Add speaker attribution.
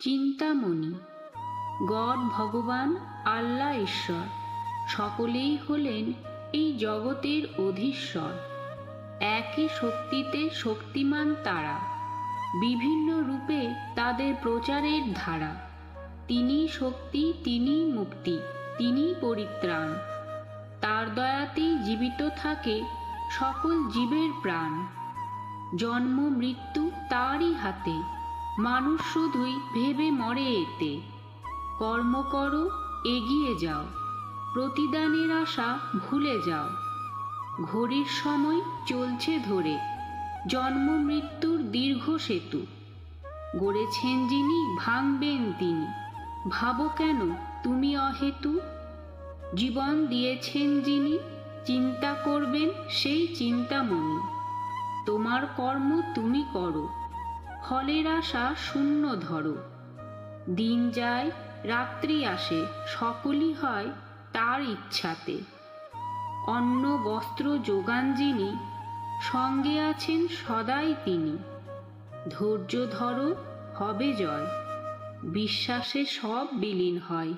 Speaker 1: Chintamani. God ভগবান আল্লাহ ঈশ্বর সকলেই হলেন এই জগতের অধীশ্বর। একই শক্তিতে শক্তিমান তারা, বিভিন্ন রূপে তাদের প্রচারের ধারা। তিনি শক্তি, তিনি মুক্তি, তিনি পরিত্রাণ। তার দয়াতেই জীবিত থাকে সকল জীবের প্রাণ। জন্ম মৃত্যু তারই হাতে, মানুষ শুধুই ভেবে মরে এতে। কর্ম করো, এগিয়ে যাও, প্রতিদানের আশা ভুলে যাও। ঘড়ির সময় চলছে ধরে, জন্ম মৃত্যুর দীর্ঘ সেতু। গড়েছেন যিনি, ভাঙবেন তিনি, ভাবো কেন তুমি অহেতু। জীবন দিয়েছেন যিনি, চিন্তা করবেন সেই চিন্তামণি। তোমার কর্ম তুমি করো, ফলের আশা শূন্য ধরো। দিন যায়, রাত্রি আসে, সকলই হয় তার ইচ্ছাতে। অন্ন বস্ত্র যোগান যিনি, সঙ্গে আছেন সদাই তিনি। ধৈর্য ধরো, হবে জয়, বিশ্বাসে সব বিলীন হয়।